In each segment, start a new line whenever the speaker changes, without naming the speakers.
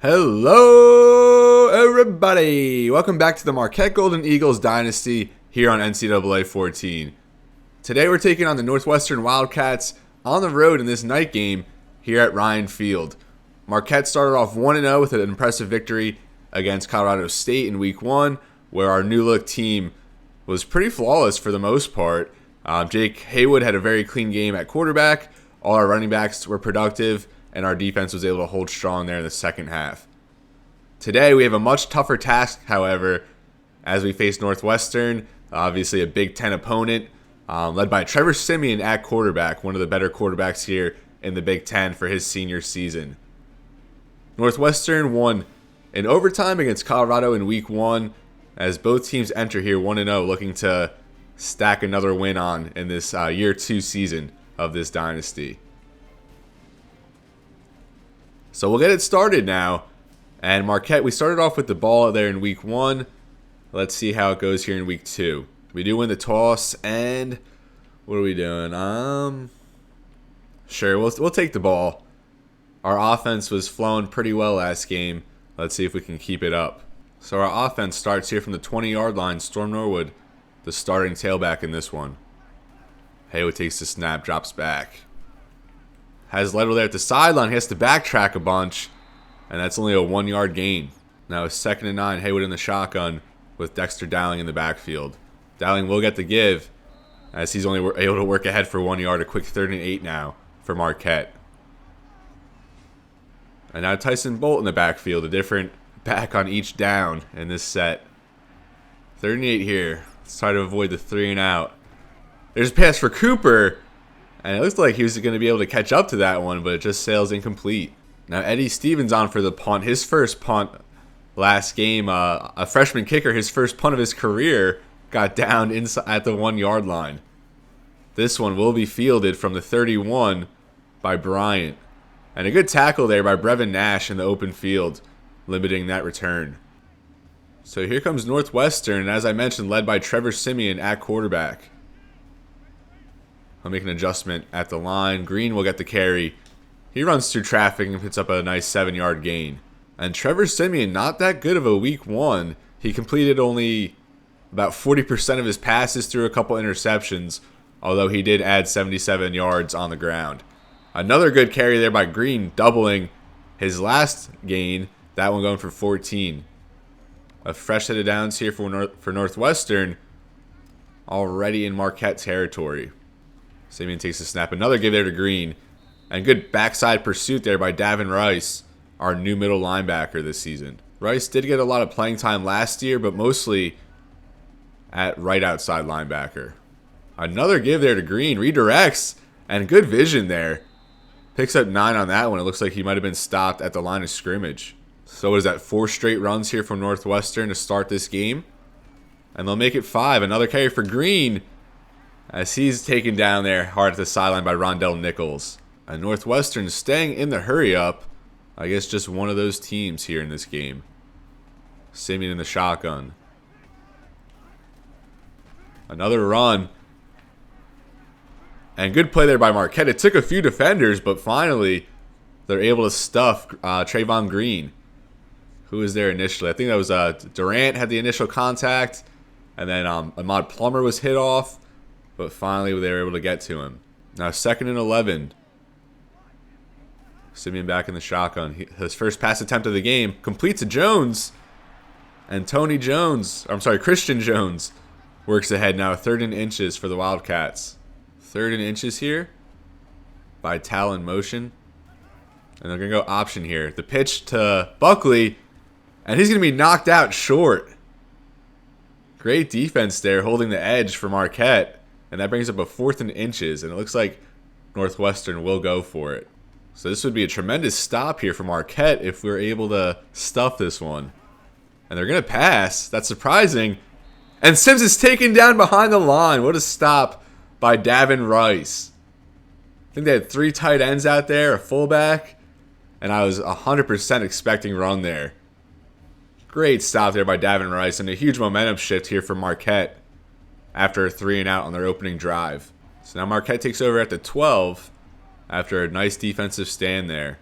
Hello, everybody! Welcome back to the Marquette Golden Eagles Dynasty here on NCAA 14. Today we're taking on the Northwestern Wildcats on the road in this night game here at Ryan Field. Marquette started off 1-0 with an impressive victory against Colorado State in Week 1, where our new-look team was pretty flawless for the most part. Jake Haywood had a very clean game at quarterback. All our running backs were productive, and our defense was able to hold strong there in the second half. Today, we have a much tougher task, however, as we face Northwestern, obviously a Big Ten opponent, led by Trevor Siemian at quarterback, one of the better quarterbacks here in the Big Ten for his senior season. Northwestern won in overtime against Colorado in Week 1, as both teams enter here 1-0, looking to stack another win on in this Year 2 season of this dynasty. So we'll get it started now. And Marquette, we started off with the ball there in Week 1. Let's see how it goes here in Week 2. We do win the toss, and what are we doing? Sure, we'll take the ball. Our offense was flowing pretty well last game. Let's see if we can keep it up. So our offense starts here from the 20-yard line. Storm Norwood, the starting tailback in this one. Haywood takes the snap, drops back. Has Ledwell there at the sideline. He has to backtrack a bunch, and that's only a 1-yard gain. Now it's 2nd and 9. Haywood in the shotgun with Dexter Dowling in the backfield. Dowling will get the give, as he's only able to work ahead for 1 yard. A quick 3rd and 8 now for Marquette. And now Tyson Bolt in the backfield, a different back on each down in this set. 3rd and 8 here. Let's try to avoid the 3 and out. There's a pass for Cooper. And it looks like he was going to be able to catch up to that one, but it just sails incomplete. Now Eddie Stevens on for the punt. His first punt last game, a freshman kicker, his first punt of his career, got down inside at the 1-yard line. This one will be fielded from the 31 by Bryant. And a good tackle there by Brevin Nash in the open field, limiting that return. So here comes Northwestern, and as I mentioned, led by Trevor Siemian at quarterback. I'll make an adjustment at the line. Green will get the carry. He runs through traffic and puts up a nice 7-yard gain. And Trevor Siemian, not that good of a Week 1. He completed only about 40% of his passes through a couple interceptions, although he did add 77 yards on the ground. Another good carry there by Green, doubling his last gain. That one going for 14. A fresh set of downs here for Northwestern, already in Marquette territory. Siemian takes the snap. Another give there to Green. And good backside pursuit there by Davin Rice, our new middle linebacker this season. Rice did get a lot of playing time last year, but mostly at right outside linebacker. Another give there to Green. Redirects. And good vision there. Picks up 9 on that one. It looks like he might have been stopped at the line of scrimmage. So what is that? 4 straight runs here from Northwestern to start this game. And they'll make it 5. Another carry for Green, as he's taken down there hard at the sideline by Rondell Nichols. And Northwestern staying in the hurry-up. I guess just one of those teams here in this game. Siemian in the shotgun. Another run. And good play there by Marquette. It took a few defenders, but finally they're able to stuff Treyvon Green, who was there initially. I think that was Durant had the initial contact, and then Ahmad Plummer was hit off. But finally, they were able to get to him. Now, 2nd and 11. Siemian back in the shotgun. His first pass attempt of the game completes to Jones. And Christian Jones works ahead now. 3rd and inches for the Wildcats. 3rd and inches here by Talon motion. And they're going to go option here. The pitch to Buckley. And he's going to be knocked out short. Great defense there, holding the edge for Marquette. And that brings up a 4th and inches, and it looks like Northwestern will go for it. So this would be a tremendous stop here for Marquette if we're able to stuff this one. And they're going to pass. That's surprising. And Sims is taken down behind the line. What a stop by Davin Rice. I think they had 3 tight ends out there, a fullback, and I was 100% expecting run there. Great stop there by Davin Rice, and a huge momentum shift here for Marquette after a 3 and out on their opening drive. So now Marquette takes over at the 12 after a nice defensive stand there.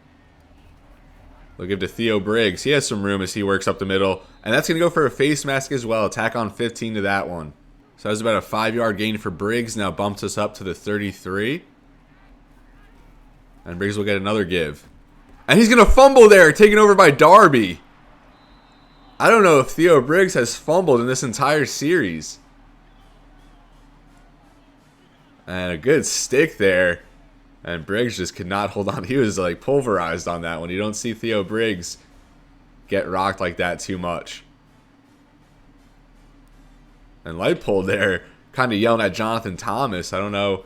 They'll give to Theo Briggs. He has some room as he works up the middle. And that's going to go for a face mask as well. Tack on 15 to that one. So that was about a 5-yard gain for Briggs. Now bumps us up to the 33. And Briggs will get another give. And he's going to fumble there, taken over by Darby. I don't know if Theo Briggs has fumbled in this entire series. And a good stick there. And Briggs just could not hold on. He was like pulverized on that one. You don't see Theo Briggs get rocked like that too much. And Lightpole there kind of yelling at Jonathan Thomas. I don't know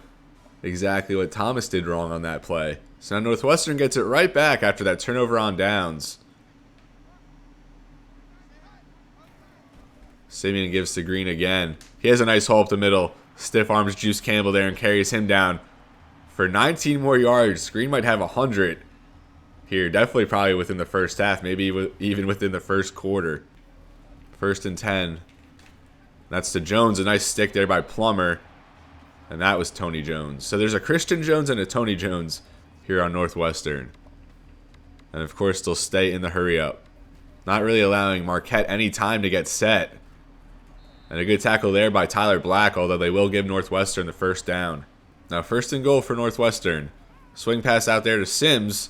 exactly what Thomas did wrong on that play. So now Northwestern gets it right back after that turnover on downs. Siemian gives to Green again. He has a nice hole up the middle. Stiff arms Juice Campbell there and carries him down for 19 more yards. Green might have 100 here. Definitely probably within the first half. Maybe even within the first quarter. 1st and 10. That's to Jones. A nice stick there by Plummer. And that was Tony Jones. So there's a Christian Jones and a Tony Jones here on Northwestern. And of course they'll stay in the hurry up. Not really allowing Marquette any time to get set. And a good tackle there by Tyler Black, although they will give Northwestern the first down. Now 1st and goal for Northwestern. Swing pass out there to Sims.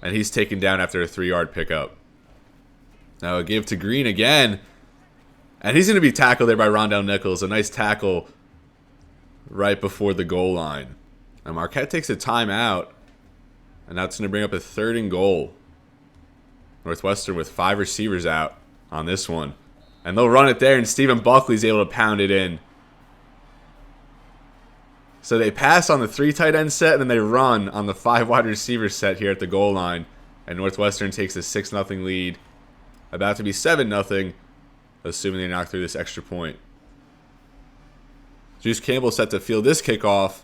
And he's taken down after a 3-yard pickup. Now a give to Green again. And he's going to be tackled there by Rondell Nichols. A nice tackle right before the goal line. And Marquette takes a timeout. And that's going to bring up a 3rd and goal. Northwestern with 5 receivers out on this one. And they'll run it there, and Stephen Buckley's able to pound it in. So they pass on the 3 tight end set, and then they run on the 5 wide receiver set here at the goal line. And Northwestern takes a 6-0 lead. About to be 7-0, assuming they knock through this extra point. Juice Campbell set to field this kickoff.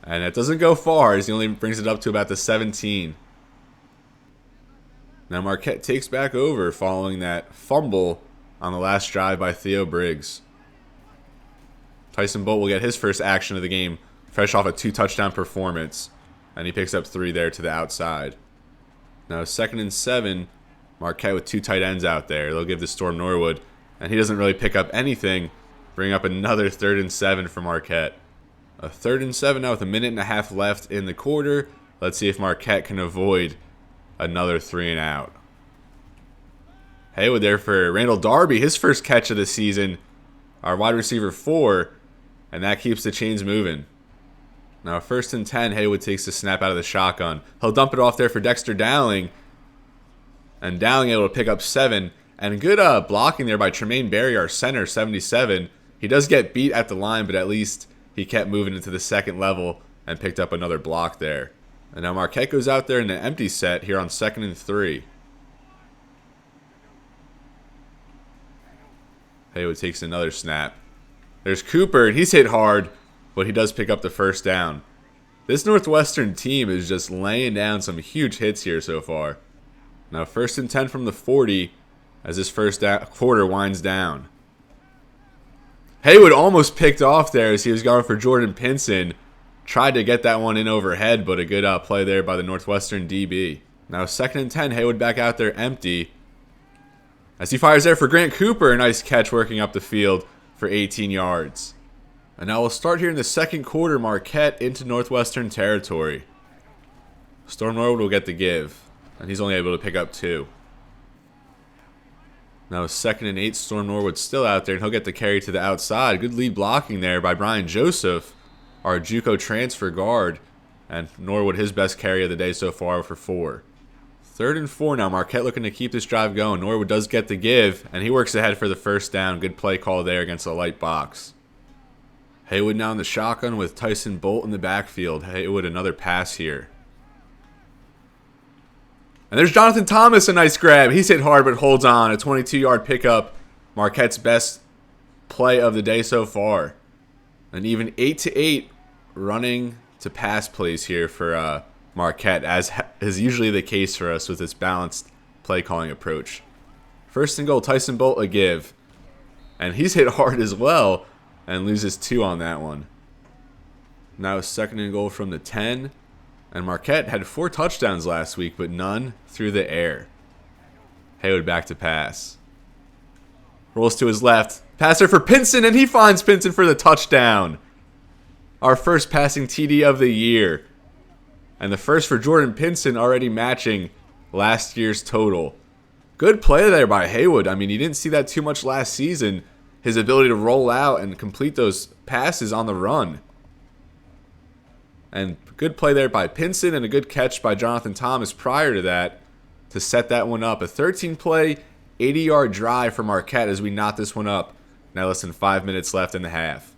And it doesn't go far, as he only brings it up to about the 17. Now Marquette takes back over following that fumble on the last drive by Theo Briggs. Tyson Bolt will get his first action of the game, fresh off a 2-touchdown performance. And he picks up 3 there to the outside. Now 2nd and 7, Marquette with 2 tight ends out there. They'll give to Storm Norwood, and he doesn't really pick up anything. Bring up another 3rd and 7 for Marquette. A 3rd and 7 now with a minute and a half left in the quarter. Let's see if Marquette can avoid another 3 and out. Haywood there for Randall Darby, his first catch of the season. Our wide receiver 4, and that keeps the chains moving. Now 1st and 10, Haywood takes the snap out of the shotgun. He'll dump it off there for Dexter Dowling. And Dowling able to pick up 7. And good blocking there by Tremaine Berry, our center, 77. He does get beat at the line, but at least he kept moving into the 2nd level and picked up another block there. And now Marquette goes out there in an empty set here on 2nd and 3. Haywood takes another snap. There's Cooper, and he's hit hard, but he does pick up the first down. This Northwestern team is just laying down some huge hits here so far. Now 1st and 10 from the 40 as this first quarter winds down. Haywood almost picked off there as he was going for Jordan Pinson. Tried to get that one in overhead, but a good play there by the Northwestern DB. Now 2nd and 10, Haywood back out there empty. As he fires there for Grant Cooper, a nice catch working up the field for 18 yards. And now we'll start here in the 2nd quarter, Marquette into Northwestern territory. Storm Norwood will get the give, and he's only able to pick up 2. Now 2nd and 8, Storm Norwood still out there, and he'll get the carry to the outside. Good lead blocking there by Brian Joseph, our JUCO transfer guard, and Norwood his best carry of the day so far for 4. 3rd and 4 now. Marquette looking to keep this drive going. Norwood does get the give, and he works ahead for the first down. Good play call there against a light box. Haywood now in the shotgun with Tyson Bolt in the backfield. Haywood another pass here. And there's Jonathan Thomas, a nice grab. He's hit hard but holds on. A 22-yard pickup. Marquette's best play of the day so far. And even 8-8 running to pass plays here for Marquette, as is usually the case for us with this balanced play calling approach. 1st and goal, Tyson Bolt a give. And he's hit hard as well and loses 2 on that one. Now 2nd and goal from the 10. And Marquette had 4 touchdowns last week, but none through the air. Helllooo back to pass. Rolls to his left. Passer for Pinson, and he finds Pinson for the touchdown. Our first passing TD of the year. And the first for Jordan Pinson, already matching last year's total. Good play there by Helllooo. I mean, you didn't see that too much last season. His ability to roll out and complete those passes on the run. And good play there by Pinson and a good catch by Jonathan Thomas prior to that to set that one up. A 13-play, 80-yard drive for Marquette as we knot this one up. Now less than 5 minutes left in the half.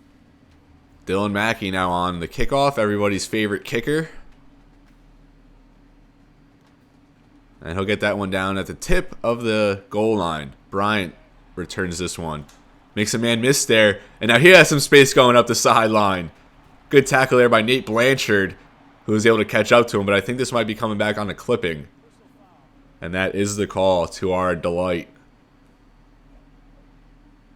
Dylan Mackey now on the kickoff, everybody's favorite kicker. And he'll get that one down at the tip of the goal line. Bryant returns this one. Makes a man miss there. And now he has some space going up the sideline. Good tackle there by Nate Blanchard, who was able to catch up to him. But I think this might be coming back on a clipping. And that is the call to our delight.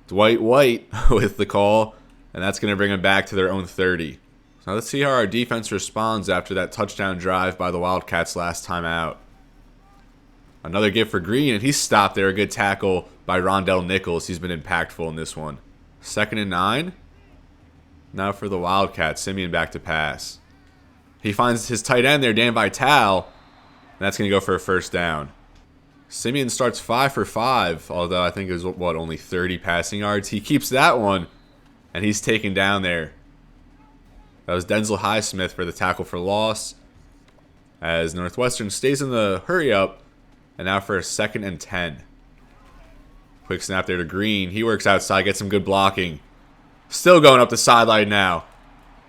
Dwight White with the call. And that's going to bring them back to their own 30. So now let's see how our defense responds after that touchdown drive by the Wildcats last time out. Another give for Green, and he's stopped there. A good tackle by Rondell Nichols. He's been impactful in this one. 2nd and 9. Now for the Wildcats. Siemian back to pass. He finds his tight end there, Dan Vitale. And that's going to go for a first down. Siemian starts 5 for 5, although I think it was, only 30 passing yards. He keeps that one, and he's taken down there. That was Denzel Highsmith for the tackle for loss. As Northwestern stays in the hurry-up. And now for a 2nd and 10. Quick snap there to Green. He works outside, gets some good blocking. Still going up the sideline now.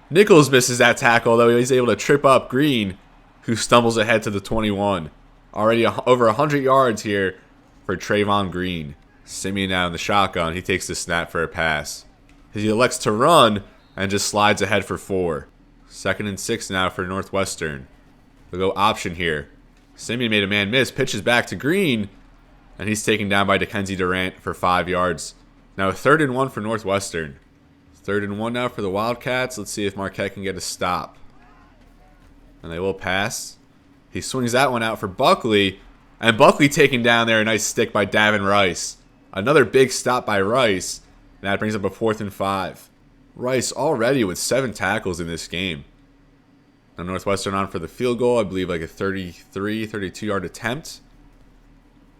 Nichols misses that tackle, though he's able to trip up Green, who stumbles ahead to the 21. Already over 100 yards here for Treyvon Green. Siemian now in the shotgun. He takes the snap for a pass. He elects to run and just slides ahead for 4. 2nd and 6 now for Northwestern. They'll go option here. Siemian made a man miss, pitches back to Green, and he's taken down by Dickenzie Durant for 5 yards. Now a 3rd and 1 for Northwestern. 3rd and 1 now for the Wildcats. Let's see if Marquette can get a stop. And they will pass. He swings that one out for Buckley, and Buckley taken down there. A nice stick by Davin Rice. Another big stop by Rice, and that brings up a 4th and 5. Rice already with 7 tackles in this game. Now Northwestern on for the field goal. I believe like a 32-yard attempt.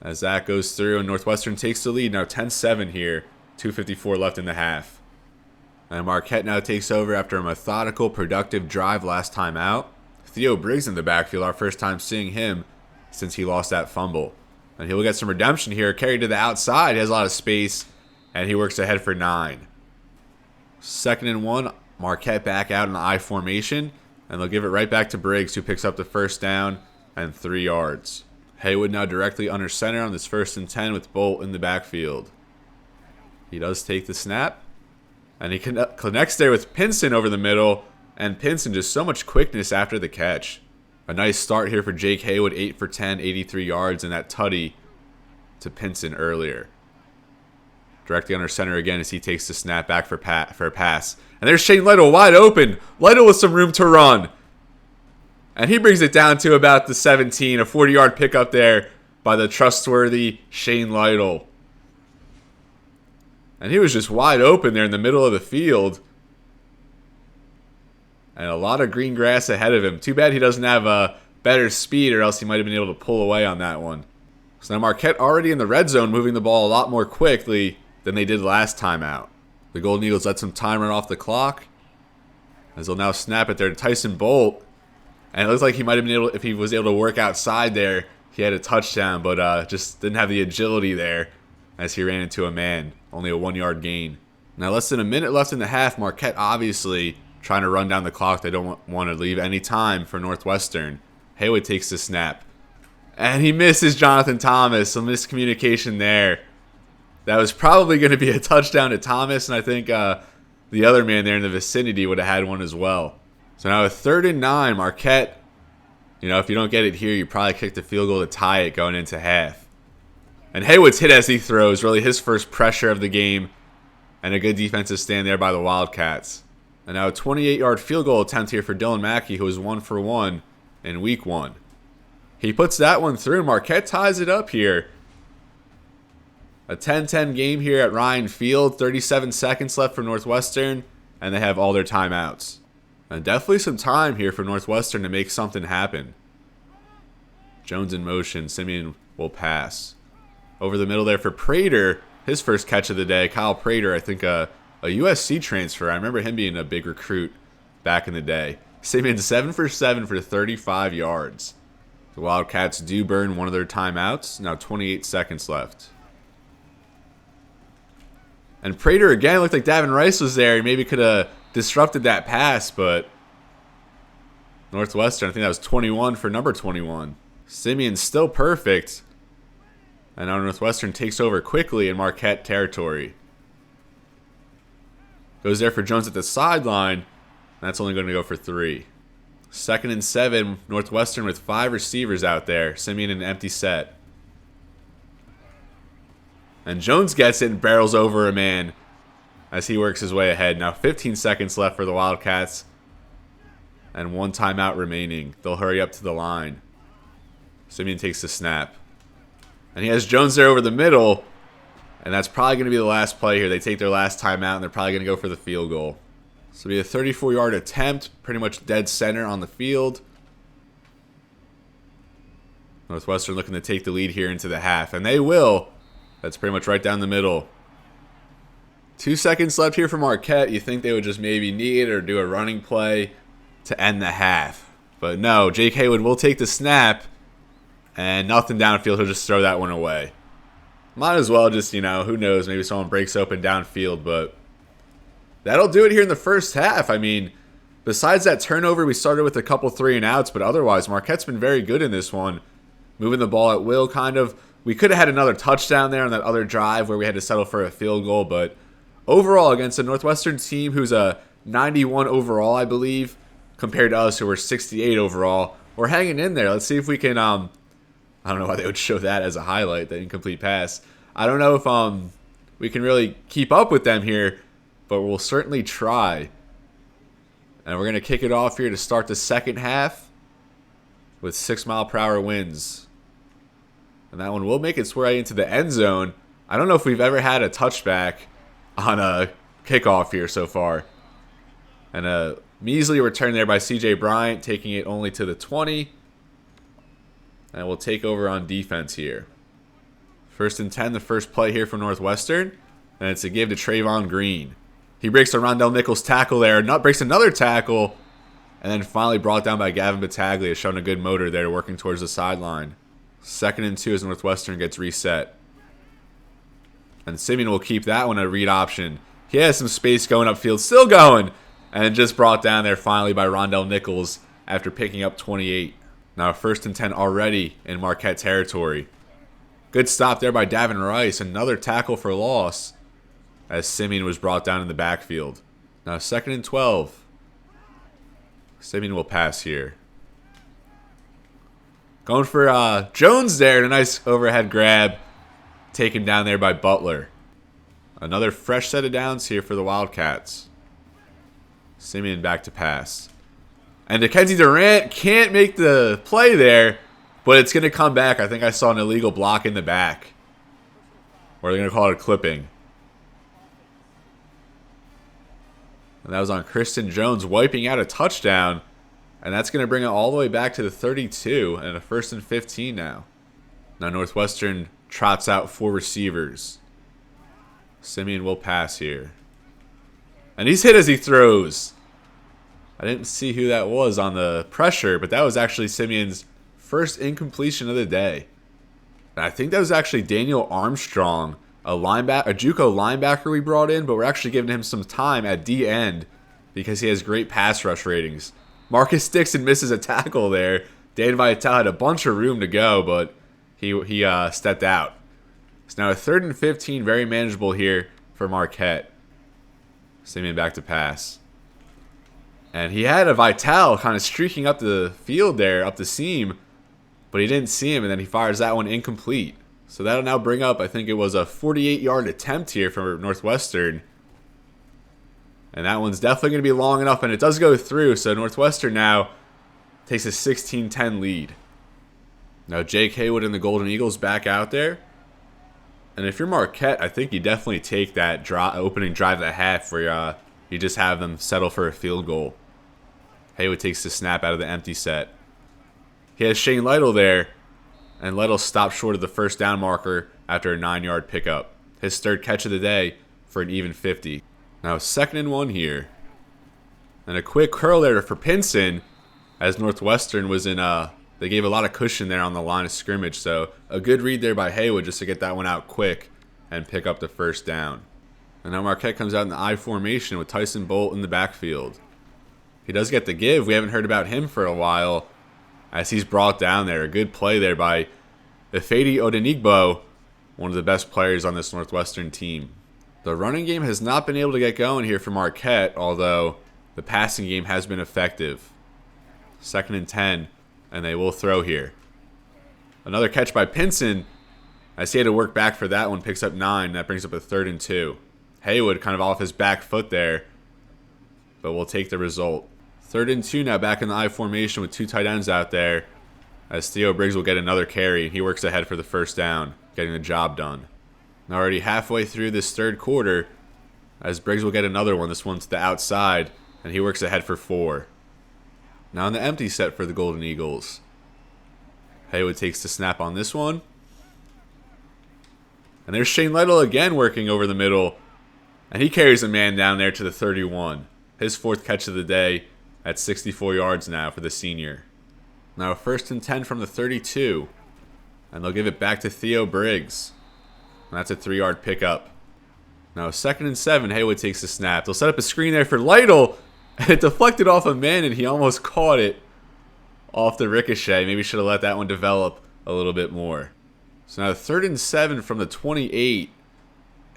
As that goes through and Northwestern takes the lead. Now 10-7 here. 2:54 left in the half. And Marquette now takes over after a methodical, productive drive last time out. Theo Briggs in the backfield. Our first time seeing him since he lost that fumble. And he'll get some redemption here. Carried to the outside. He has a lot of space. And he works ahead for 9. 2nd and 1. Marquette back out in the I formation. And they'll give it right back to Briggs, who picks up the first down and 3 yards. Helllooo now directly under center on this 1st and 10 with Bolt in the backfield. He does take the snap. And he connects there with Pinson over the middle. And Pinson just so much quickness after the catch. A nice start here for Jake Helllooo, 8 for 10, 83 yards, and that tutty to Pinson earlier. Directly under center again as he takes the snap back for a pass. And there's Shane Lytle wide open. Lytle with some room to run. And he brings it down to about the 17. A 40-yard pickup there by the trustworthy Shane Lytle. And he was just wide open there in the middle of the field. And a lot of green grass ahead of him. Too bad he doesn't have better speed, or else he might have been able to pull away on that one. So now Marquette already in the red zone, moving the ball a lot more quickly than they did last time out. The Golden Eagles let some time run off the clock, as they'll now snap it there to Tyson Bolt. And it looks like he might have been able, if he was able to work outside there, he had a touchdown, but just didn't have the agility there as he ran into a man. Only a 1-yard gain. Now less than a minute left in the half. Marquette obviously trying to run down the clock. They don't want to leave any time for Northwestern. Helllooo takes the snap. And he misses Jonathan Thomas. Some miscommunication there. That was probably going to be a touchdown to Thomas, and I think the other man there in the vicinity would have had one as well. So now a 3rd and 9. Marquette, if you don't get it here, you probably kick the field goal to tie it going into half. And Helloo's hit as he throws, really his first pressure of the game, and a good defensive stand there by the Wildcats. And now a 28-yard field goal attempt here for Dylan Mackey, who was 1 for 1 in week 1. He puts that one through. Marquette ties it up here. A 10-10 game here at Ryan Field. 37 seconds left for Northwestern, and they have all their timeouts. And definitely some time here for Northwestern to make something happen. Jones in motion. Siemian will pass. Over the middle there for Prater. His first catch of the day. Kyle Prater, I think a USC transfer. I remember him being a big recruit back in the day. Siemian 7 for 7 for 35 yards. The Wildcats do burn one of their timeouts. Now 28 seconds left. And Prater again looked like Davin Rice was there. He maybe could have disrupted that pass, but Northwestern, I think that was 21 for number 21. Siemian still perfect. And now Northwestern takes over quickly in Marquette territory. Goes there for Jones at the sideline. That's only going to go for 3. 2nd and 7. Northwestern with 5 receivers out there. Siemian in an empty set. And Jones gets it and barrels over a man as he works his way ahead. Now 15 seconds left for the Wildcats. And 1 timeout remaining. They'll hurry up to the line. Siemian takes the snap. And he has Jones there over the middle. And that's probably going to be the last play here. They take their last timeout, and they're probably going to go for the field goal. So it'll be a 34-yard attempt, pretty much dead center on the field. Northwestern looking to take the lead here into the half, and they will. That's pretty much right down the middle. 2 seconds left here for Marquette. You think they would just maybe need it or do a running play to end the half. But no, Jake Haywood will take the snap, and nothing downfield. He'll just throw that one away. Might as well just, who knows, maybe someone breaks open downfield, but that'll do it here in the first half. I mean, besides that turnover, we started with a couple 3-and-outs, but otherwise, Marquette's been very good in this one. Moving the ball at will, kind of. We could have had another touchdown there on that other drive where we had to settle for a field goal, but overall, against a Northwestern team who's a 91 overall, I believe, compared to us who were 68 overall, we're hanging in there. Let's see if we can, I don't know why they would show that as a highlight, the incomplete pass. I don't know if we can really keep up with them here, but we'll certainly try. And we're going to kick it off here to start the second half with 6-mile-per-hour winds. And that one will make its way into the end zone. I don't know if we've ever had a touchback on a kickoff here so far. And a measly return there by C.J. Bryant, taking it only to the 20. And we'll take over on defense here. 1st and 10, the first play here for Northwestern. And it's a give to Treyvon Green. He breaks a Rondell Nichols tackle there. Breaks another tackle. And then finally brought down by Gavin Battaglia, showing a good motor there, working towards the sideline. 2nd and 2 as Northwestern gets reset. And Siemian will keep that one a read option. He has some space going upfield. Still going. And just brought down there finally by Rondell Nichols after picking up 28. Now 1st and 10 already in Marquette territory. Good stop there by Davin Rice. Another tackle for loss as Siemian was brought down in the backfield. Now 2nd and 12. Siemian will pass here. Going for Jones there. And a nice overhead grab. Taken down there by Butler. Another fresh set of downs here for the Wildcats. Siemian back to pass. And Mackenzie Durant can't make the play there, but it's going to come back. I think I saw an illegal block in the back. Or they're going to call it a clipping. And that was on Kristen Jones wiping out a touchdown. And that's going to bring it all the way back to the 32 and a 1st and 15 now. Now Northwestern trots out 4 receivers. Siemian will pass here. And he's hit as he throws. I didn't see who that was on the pressure, but that was actually Siemian's first incompletion of the day. And I think that was actually Daniel Armstrong, a JUCO linebacker we brought in, but we're actually giving him some time at D end because he has great pass rush ratings. Marcus Dixon misses a tackle there. Dan Vitale had a bunch of room to go, but he stepped out. So now a 3rd and 15, very manageable here for Marquette. Siemian back to pass. And he had a Vitale kind of streaking up the field there, up the seam, but he didn't see him, and then he fires that one incomplete. So that'll now bring up, I think it was a 48-yard attempt here for Northwestern. And that one's definitely going to be long enough, and it does go through, so Northwestern now takes a 16-10 lead. Now Jake Haywood and the Golden Eagles back out there. And if you're Marquette, I think you definitely take that opening drive at half where you just have them settle for a field goal. Haywood takes the snap out of the empty set. He has Shane Lytle there, and Lytle stopped short of the first down marker after a 9-yard pickup. His third catch of the day for an even 50. Now 2nd and 1 here. And a quick curl there for Pinson, as Northwestern was in they gave a lot of cushion there on the line of scrimmage, so a good read there by Haywood just to get that one out quick and pick up the first down. And now Marquette comes out in the I formation with Tyson Bolt in the backfield. He does get the give. We haven't heard about him for a while as he's brought down there. A good play there by Ifedi Odenigbo, one of the best players on this Northwestern team. The running game has not been able to get going here for Marquette, although the passing game has been effective. 2nd and 10. And they will throw here. Another catch by Pinson. As he had to work back for that one. Picks up 9. That brings up a 3rd and 2. Haywood kind of off his back foot there. But we'll take the result. 3rd and 2 now, back in the I formation with 2 tight ends out there. As Theo Briggs will get another carry. He works ahead for the first down. Getting the job done. Now already halfway through this 3rd quarter. As Briggs will get another one. This one's to the outside. And he works ahead for 4. Now in the empty set for the Golden Eagles. Haywood takes the snap on this one. And there's Shane Lytle again working over the middle. And he carries a man down there to the 31. His 4th catch of the day at 64 yards now for the senior. Now 1st and 10 from the 32. And they'll give it back to Theo Briggs. And that's a 3-yard pickup. Now 2nd and 7. Haywood takes the snap. They'll set up a screen there for Lytle. And it deflected off a man, and he almost caught it off the ricochet. Maybe should have let that one develop a little bit more. So now 3rd and 7 from the 28.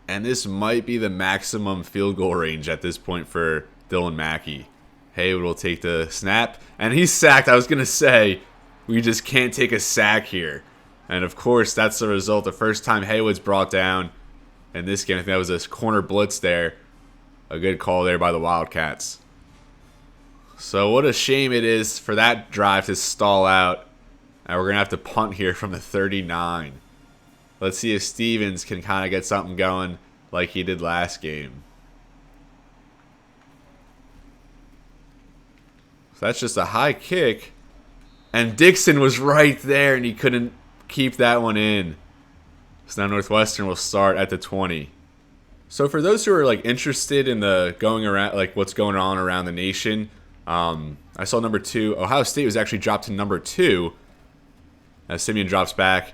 And this might be the maximum field goal range at this point for Dylan Mackey. Haywood will take the snap. And he's sacked. I was going to say, we just can't take a sack here. And of course, that's the result. The first time Haywood's brought down in this game. I think that was a corner blitz there. A good call there by the Wildcats. So what a shame it is for that drive to stall out. And we're going to have to punt here from the 39. Let's see if Stevens can kind of get something going like he did last game. So that's just a high kick. And Dixon was right there and he couldn't keep that one in. So now Northwestern will start at the 20. So for those who are interested in the going around, what's going on around the nation, I saw number 2. Ohio State was actually dropped to number 2 as Siemian drops back.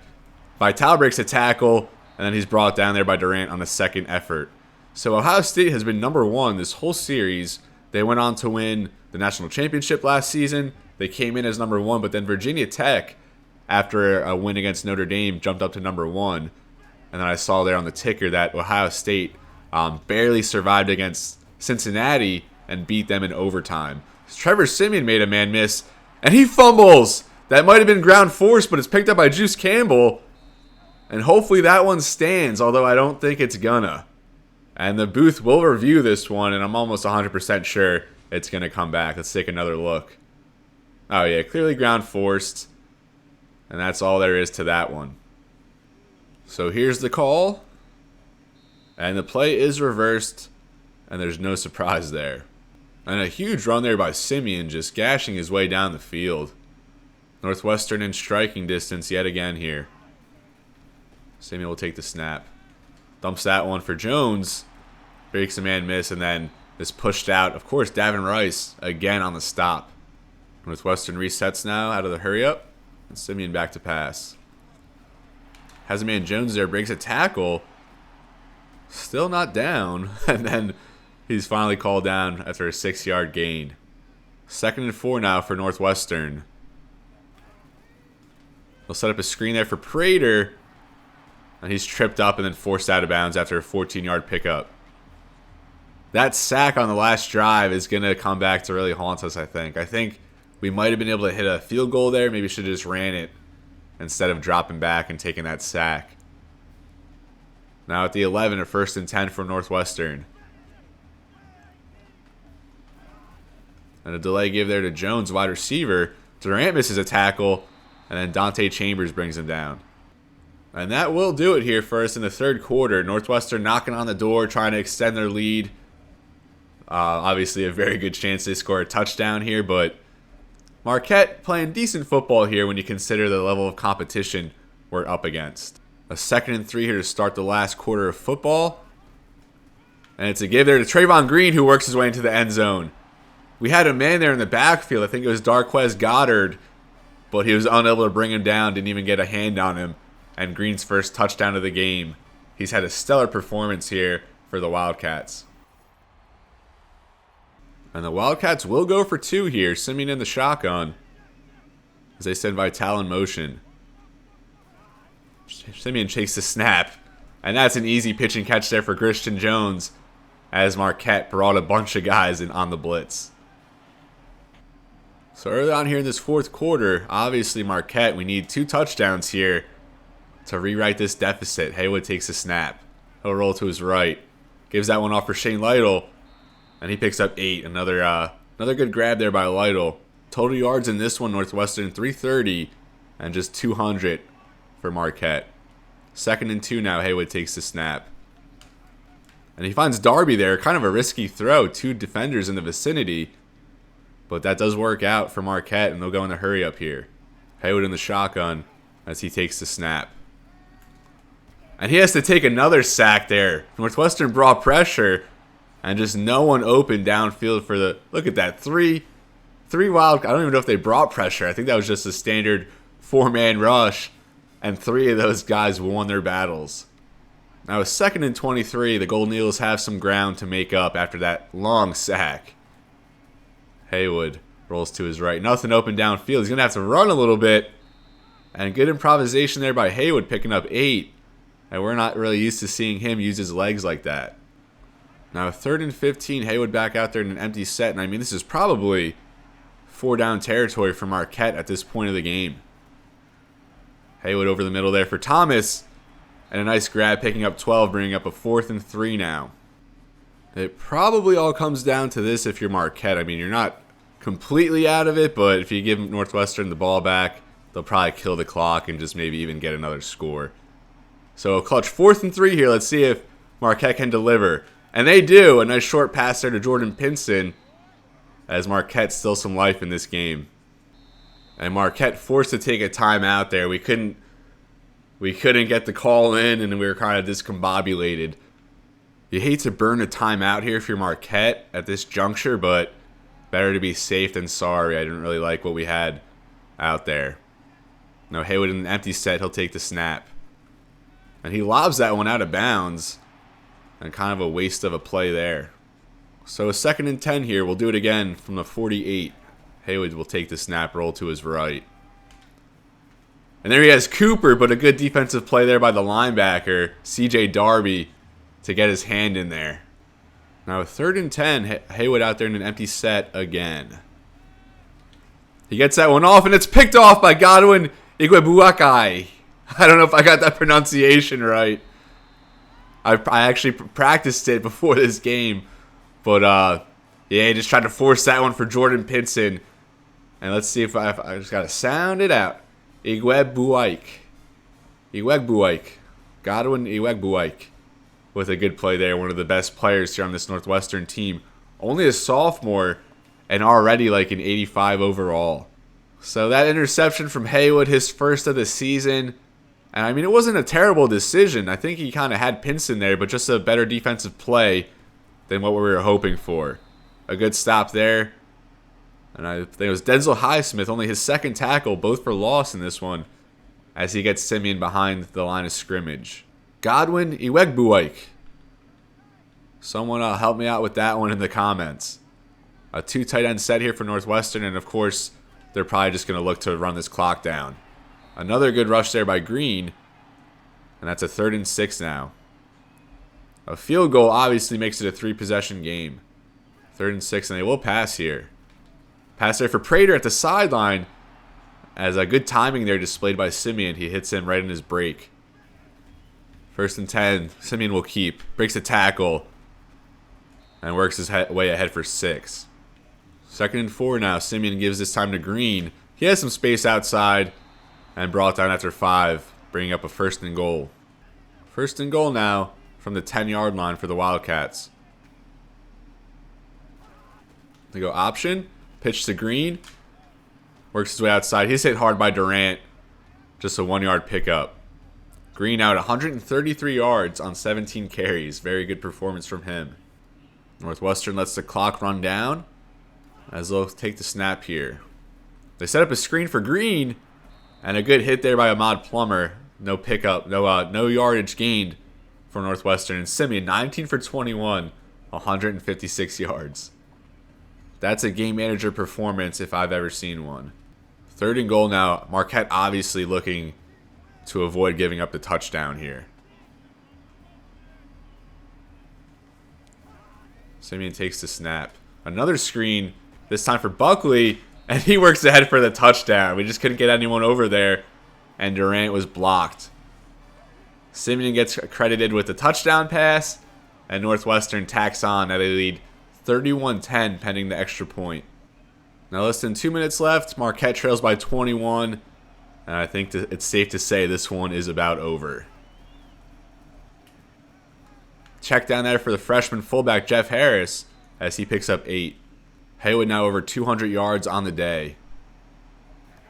Vitale breaks a tackle, and then he's brought down there by Durant on the 2nd effort. So Ohio State has been number 1 this whole series. They went on to win the national championship last season. They came in as number 1, but then Virginia Tech, after a win against Notre Dame, jumped up to number 1. And then I saw there on the ticker that Ohio State barely survived against Cincinnati and beat them in overtime. Trevor Siemian made a man miss, and he fumbles. That might have been ground force, but it's picked up by Juice Campbell. And hopefully that one stands, although I don't think it's gonna. And the booth will review this one, and I'm almost 100% sure it's gonna come back. Let's take another look. Oh yeah, clearly ground forced. And that's all there is to that one. So here's the call. And the play is reversed, and there's no surprise there. And a huge run there by Siemian, just gashing his way down the field. Northwestern in striking distance yet again here. Siemian will take the snap. Dumps that one for Jones. Breaks a man miss, and then is pushed out. Of course, Davin Rice again on the stop. Northwestern resets now out of the hurry up. And Siemian back to pass. Has a man Jones there, breaks a tackle. Still not down. And then he's finally called down after a 6-yard gain. 2nd and 4 now for Northwestern. They'll set up a screen there for Prater. And he's tripped up and then forced out of bounds after a 14-yard pickup. That sack on the last drive is going to come back to really haunt us, I think. I think we might have been able to hit a field goal there. Maybe should have just ran it instead of dropping back and taking that sack. Now at the 11, a 1st and 10 for Northwestern. And a delay give there to Jones, wide receiver. Durant misses a tackle, and then Dante Chambers brings him down. And that will do it here for us in the third quarter. Northwestern knocking on the door, trying to extend their lead. Obviously, a very good chance they score a touchdown here, but Marquette playing decent football here when you consider the level of competition we're up against. A 2nd and 3 here to start the last quarter of football. And it's a give there to Treyvon Green, who works his way into the end zone. We had a man there in the backfield. I think it was Darquez Goddard, but he was unable to bring him down, didn't even get a hand on him. And Green's first touchdown of the game. He's had a stellar performance here for the Wildcats. And the Wildcats will go for 2 here. Siemian in the shotgun as they send Vital in motion. Siemian takes the snap. And that's an easy pitch and catch there for Christian Jones as Marquette brought a bunch of guys in on the blitz. So early on here in this fourth quarter, obviously Marquette, we need 2 touchdowns here to rewrite this deficit. Haywood takes a snap. He'll roll to his right. Gives that one off for Shane Lytle. And he picks up 8. Another good grab there by Lytle. Total yards in this one, Northwestern 330 and just 200 for Marquette. 2nd and 2 now. Haywood takes the snap. And he finds Darby there. Kind of a risky throw. 2 defenders in the vicinity. But that does work out for Marquette, and they'll go in a hurry up here. Haywood in the shotgun as he takes the snap. And he has to take another sack there. Northwestern brought pressure, and just no one open downfield for the... Look at that. Three wild... I don't even know if they brought pressure. I think that was just a standard 4-man rush, and 3 of those guys won their battles. Now, it's 2nd and 23. The Golden Eagles have some ground to make up after that long sack. Haywood rolls to his right. Nothing open downfield. He's going to have to run a little bit. And good improvisation there by Haywood, picking up 8. And we're not really used to seeing him use his legs like that. Now, 3rd and 15. Haywood back out there in an empty set. And I mean, this is probably 4-down territory for Marquette at this point of the game. Haywood over the middle there for Thomas. And a nice grab, picking up 12, bringing up a 4th and 3 now. It probably all comes down to this if you're Marquette. I mean, you're not completely out of it, but if you give Northwestern the ball back, they'll probably kill the clock and just maybe even get another score. So a clutch 4th and 3 here. Let's see if Marquette can deliver. And they do. A nice short pass there to Jordan Pinson as Marquette still some life in this game. And Marquette forced to take a timeout there. We couldn't get the call in, and we were kind of discombobulated. You hate to burn a timeout here if you're Marquette at this juncture, but better to be safe than sorry. I didn't really like what we had out there. Now Haywood in an empty set. He'll take the snap. And he lobs that one out of bounds. And kind of a waste of a play there. So a 2nd and 10 here. We'll do it again from the 48. Haywood will take the snap, roll to his right. And there he has Cooper, but a good defensive play there by the linebacker, C.J. Darby, to get his hand in there. Now 3rd and 10. Haywood out there in an empty set again. He gets that one off, and it's picked off by Godwin Igwebuike. I don't know if I got that pronunciation right. I actually practiced it before this game. But, yeah, he just tried to force that one for Jordan Pinson. And let's see if I just got to sound it out. Igwebuike. Godwin Igwebuike. With a good play there. One of the best players here on this Northwestern team. Only a sophomore and already like an 85 overall. So that interception from Haywood, his first of the season. And I mean, it wasn't a terrible decision. I think he kind of had Pinson there, but just a better defensive play than what we were hoping for. A good stop there. And I think it was Denzel Highsmith, only his 2nd tackle, both for loss in this one, as he gets Siemian behind the line of scrimmage. Godwin Igwebuike. Someone help me out with that one in the comments. A 2 tight end set here for Northwestern, and of course, they're probably just going to look to run this clock down. Another good rush there by Green. And that's a 3rd and 6 now. A field goal obviously makes it a 3-possession game. 3rd and 6, and they will pass here. Pass there for Prater at the sideline. As a good timing there displayed by Siemian. He hits him right in his break. 1st and 10. Siemian will keep. Breaks a tackle. And works his way ahead for 6. 2nd and 4 now. Siemian gives this time to Green. He He has some space outside and brought down after 5, bringing up a 1st and goal. 1st and goal now from the 10-yard line for the Wildcats. They go option, pitch to Green, works his way outside. He's hit hard by Durant, just a 1-yard pickup. Green out 133 yards on 17 carries. Very good performance from him. Northwestern lets the clock run down as they'll take the snap here. They set up a screen for Green, and a good hit there by Ahmad Plummer. No pickup, no yardage gained for Northwestern. And Siemian, 19 for 21, 156 yards. That's a game manager performance if I've ever seen one. 3rd and goal now. Marquette obviously looking to avoid giving up the touchdown here. Siemian takes the snap. Another screen, this time for Buckley, and he works ahead for the touchdown. We just couldn't get anyone over there, and Durant was blocked. Siemian gets credited with the touchdown pass, and Northwestern tacks on at a lead 31-10 pending the extra point. Now less than 2 minutes left. Marquette trails by 21, and I think it's safe to say this one is about over. Check down there for the freshman fullback Jeff Harris as he picks up 8. Haywood now over 200 yards on the day.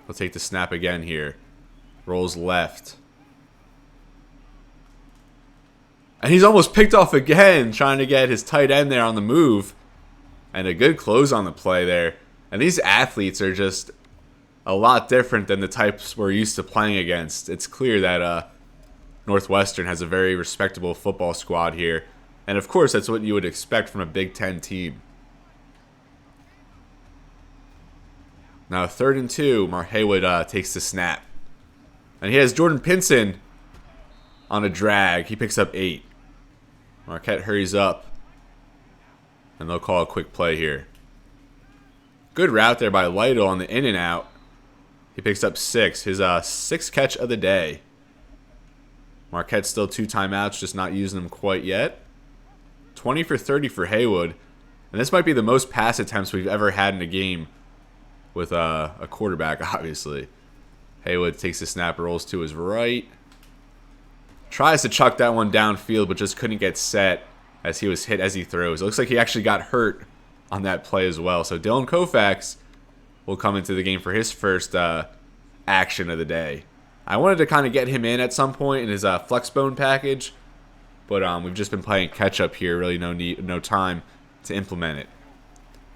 He'll take the snap again here. Rolls left. And he's almost picked off again, trying to get his tight end there on the move. And a good close on the play there. And these athletes are just a lot different than the types we're used to playing against. It's clear that Northwestern has a very respectable football squad here. And of course, that's what you would expect from a Big Ten team. Now 3rd and 2, Haywood takes the snap. And he has Jordan Pinson on a drag. He picks up 8. Marquette hurries up. And they'll call a quick play here. Good route there by Lytle on the in and out. He picks up 6. His 6th catch of the day. Marquette still 2 timeouts, just not using them quite yet. 20 for 30 for Haywood. And this might be the most pass attempts we've ever had in a game with a quarterback, obviously. Haywood takes the snap, rolls to his right. Tries to chuck that one downfield, but just couldn't get set as he was hit as he throws. It looks like he actually got hurt on that play as well. So Dylan Koufax will come into the game for his first action of the day. I wanted to kind of get him in at some point in his Flexbone package, but we've just been playing catch up here. Really no time to implement it.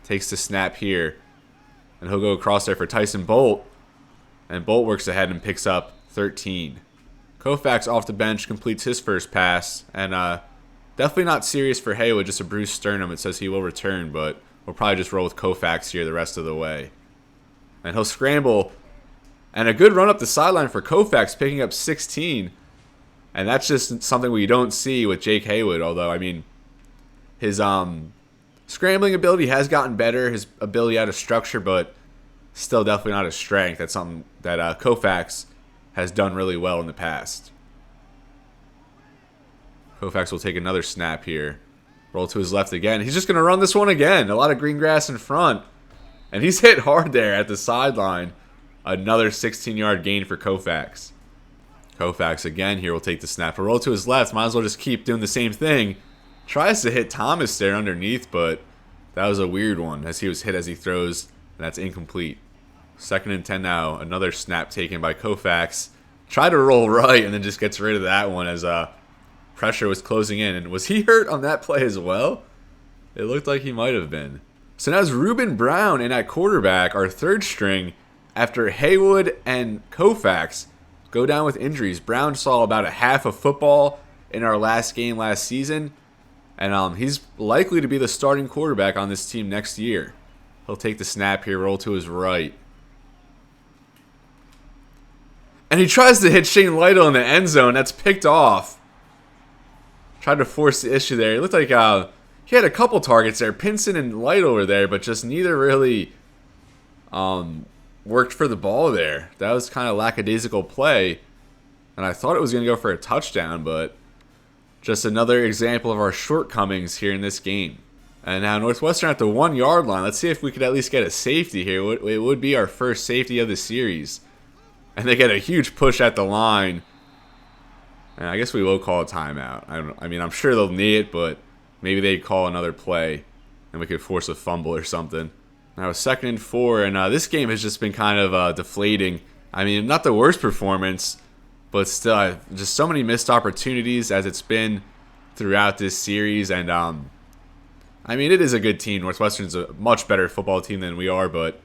Takes the snap here, and he'll go across there for Tyson Bolt, and Bolt works ahead and picks up 13. Koufax off the bench completes his first pass, and definitely not serious for Haywood, just a bruised sternum. It says he will return, but we'll probably just roll with Koufax here the rest of the way. And he'll scramble, and a good run up the sideline for Koufax, picking up 16. And that's just something we don't see with Jake Haywood, although, I mean, his scrambling ability has gotten better, his ability out of structure, but still definitely not his strength. That's something that Koufax has done really well in the past. Koufax will take another snap here. Roll to his left again. He's just going to run this one again. A lot of green grass in front. And he's hit hard there at the sideline. Another 16-yard gain for Koufax. Koufax again here will take the snap. A roll to his left. Might as well just keep doing the same thing. Tries to hit Thomas there underneath, but that was a weird one as he was hit as he throws, and that's incomplete. 2nd and 10 now. Another snap taken by Koufax. Try to roll right and then just gets rid of that one as pressure was closing in. And was he hurt on that play as well? It looked like he might have been. So now it's Ruben Brown in at quarterback, our 3rd string, after Haywood and Koufax go down with injuries. Brown saw about a half of football in our last game last season, and he's likely to be the starting quarterback on this team next year. He'll take the snap here, roll to his right. And he tries to hit Shane Lytle in the end zone. That's picked off. Tried to force the issue there. It looked like he had a couple targets there. Pinson and Lytle were there, but just neither really worked for the ball there. That was kind of lackadaisical play. And I thought it was going to go for a touchdown, but just another example of our shortcomings here in this game. And now Northwestern at the 1 yard line. Let's see if we could at least get a safety here. It would be our first safety of the series. And they get a huge push at the line. And I guess we will call a timeout. I mean, I'm sure they'll need it, but maybe they'd call another play and we could force a fumble or something. Now 2nd and 4, and this game has just been kind of deflating. I mean, not the worst performance, but still just so many missed opportunities as it's been throughout this series. And I mean, it is a good team. Northwestern's a much better football team than we are, but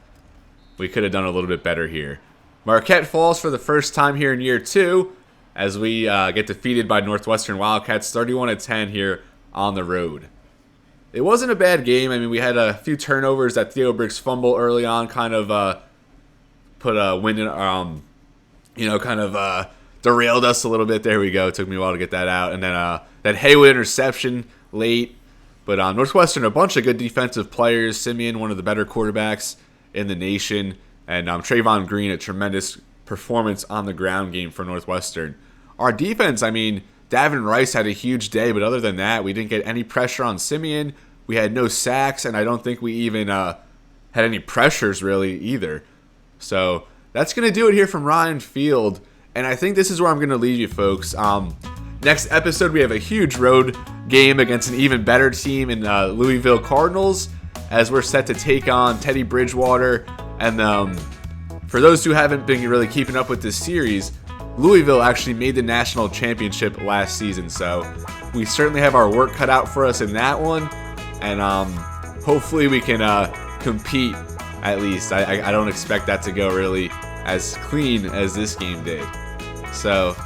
we could have done a little bit better here. Marquette falls for the first time here in year 2 as we get defeated by Northwestern Wildcats 31-10 here on the road. It wasn't a bad game. I mean, we had a few turnovers. That Theo Briggs fumble early on kind of put a wind in, kind of derailed us a little bit. There we go. It took me a while to get that out. And then that Helllooo interception late. But Northwestern, a bunch of good defensive players. Siemian, one of the better quarterbacks in the nation. And Treyvon Green, a tremendous performance on the ground game for Northwestern. Our defense, I mean, Davin Rice had a huge day. But other than that, we didn't get any pressure on Siemian. We had no sacks. And I don't think we even had any pressures really either. So that's going to do it here from Ryan Field. And I think this is where I'm going to leave you, folks. Next episode, we have a huge road game against an even better team in Louisville Cardinals, as we're set to take on Teddy Bridgewater. And for those who haven't been really keeping up with this series, Louisville actually made the national championship last season. So we certainly have our work cut out for us in that one. And hopefully we can compete at least. I don't expect that to go really as clean as this game did. So,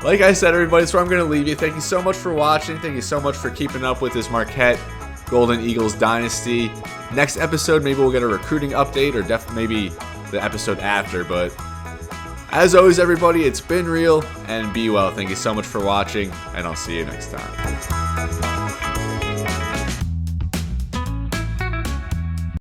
like I said, everybody, that's where I'm going to leave you. Thank you so much for watching. Thank you so much for keeping up with this Marquette Golden Eagles Dynasty. Next episode, maybe we'll get a recruiting update, or maybe the episode after. But as always, everybody, it's been real, and be well. Thank you so much for watching, and I'll see you next time.